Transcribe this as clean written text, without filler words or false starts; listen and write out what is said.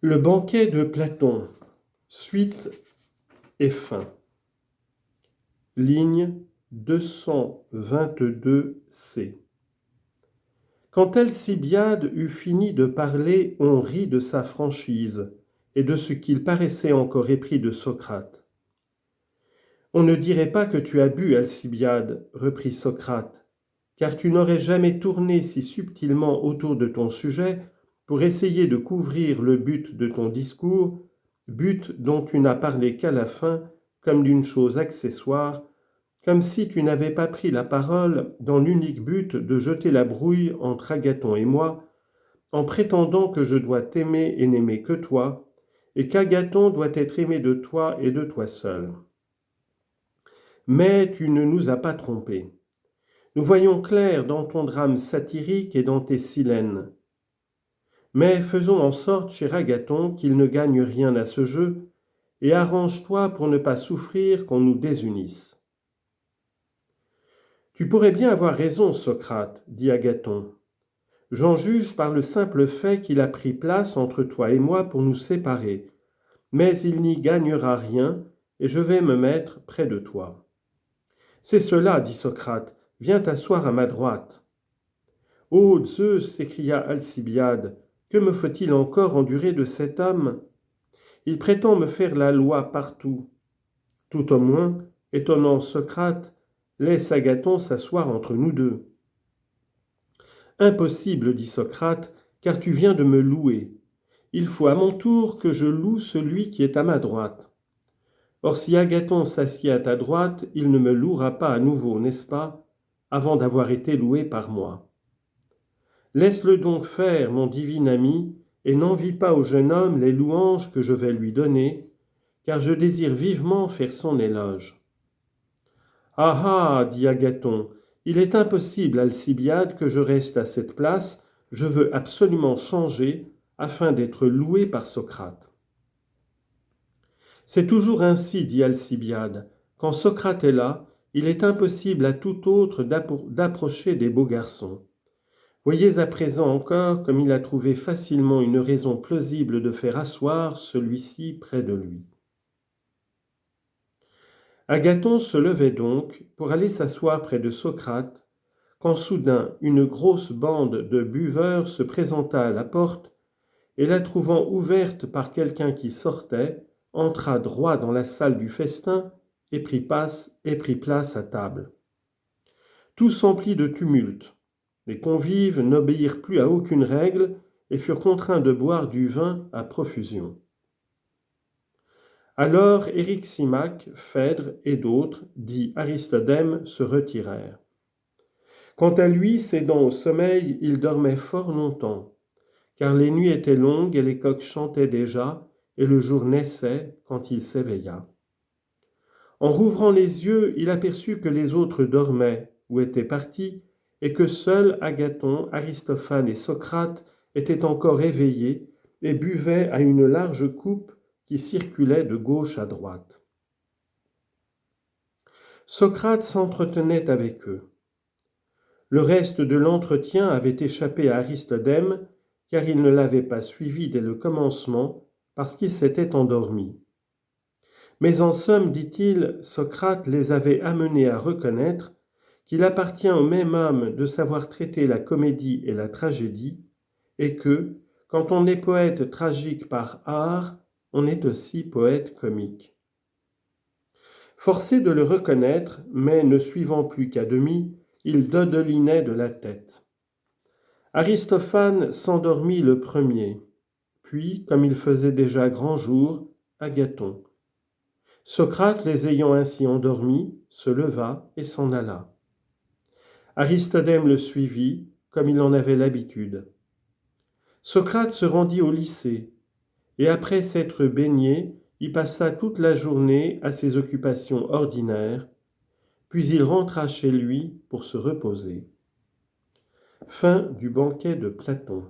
Le banquet de Platon, suite et fin. Ligne 222c. Quand Alcibiade eut fini de parler, on rit de sa franchise et de ce qu'il paraissait encore épris de Socrate. « On ne dirait pas que tu as bu, Alcibiade, reprit Socrate, car tu n'aurais jamais tourné si subtilement autour de ton sujet pour essayer de couvrir le but de ton discours, but dont tu n'as parlé qu'à la fin comme d'une chose accessoire, comme si tu n'avais pas pris la parole dans l'unique but de jeter la brouille entre Agathon et moi, en prétendant que je dois t'aimer et n'aimer que toi, et qu'Agathon doit être aimé de toi et de toi seul. Mais tu ne nous as pas trompés. Nous voyons clair dans ton drame satirique et dans tes silènes. Mais faisons en sorte, cher Agathon, qu'il ne gagne rien à ce jeu, et arrange-toi pour ne pas souffrir qu'on nous désunisse. Tu pourrais bien avoir raison, Socrate, dit Agathon. J'en juge par le simple fait qu'il a pris place entre toi et moi pour nous séparer, mais il n'y gagnera rien, et je vais me mettre près de toi. C'est cela, dit Socrate, viens t'asseoir à ma droite. Ô Zeus, s'écria Alcibiade, que me faut-il encore endurer de cet homme? Il prétend me faire la loi partout. Tout au moins, étonnant Socrate, laisse Agathon s'asseoir entre nous deux. Impossible, dit Socrate, car tu viens de me louer. Il faut à mon tour que je loue celui qui est à ma droite. Or si Agathon s'assied à ta droite, il ne me louera pas à nouveau, n'est-ce pas, avant d'avoir été loué par moi. Laisse-le donc faire, mon divin ami, et n'envie pas au jeune homme les louanges que je vais lui donner, car je désire vivement faire son éloge. Ah ah, dit Agathon, il est impossible, Alcibiade, que je reste à cette place, je veux absolument changer afin d'être loué par Socrate. C'est toujours ainsi, dit Alcibiade, quand Socrate est là, il est impossible à tout autre d'approcher des beaux garçons. Voyez à présent encore comme il a trouvé facilement une raison plausible de faire asseoir celui-ci près de lui. Agathon se levait donc pour aller s'asseoir près de Socrate, quand soudain une grosse bande de buveurs se présenta à la porte, et la trouvant ouverte par quelqu'un qui sortait, entra droit dans la salle du festin et prit place à table. Tout s'emplit de tumulte. Les convives n'obéirent plus à aucune règle et furent contraints de boire du vin à profusion. Alors Éryximaque, Phèdre et d'autres, dit Aristodème, se retirèrent. Quant à lui, cédant au sommeil, il dormait fort longtemps, car les nuits étaient longues et les coqs chantaient déjà, et le jour naissait quand il s'éveilla. En rouvrant les yeux, il aperçut que les autres dormaient ou étaient partis, et que seuls Agathon, Aristophane et Socrate étaient encore éveillés et buvaient à une large coupe qui circulait de gauche à droite. Socrate s'entretenait avec eux. Le reste de l'entretien avait échappé à Aristodème, car il ne l'avait pas suivi dès le commencement, parce qu'il s'était endormi. Mais en somme, dit-il, Socrate les avait amenés à reconnaître qu'il appartient au même homme de savoir traiter la comédie et la tragédie, et que, quand on est poète tragique par art, on est aussi poète comique. Forcé de le reconnaître, mais ne suivant plus qu'à demi, il dodelinait de la tête. Aristophane s'endormit le premier, puis, comme il faisait déjà grand jour, Agathon. Socrate, les ayant ainsi endormis, se leva et s'en alla. Aristodème le suivit, comme il en avait l'habitude. Socrate se rendit au lycée, et après s'être baigné, y passa toute la journée à ses occupations ordinaires, puis il rentra chez lui pour se reposer. Fin du banquet de Platon.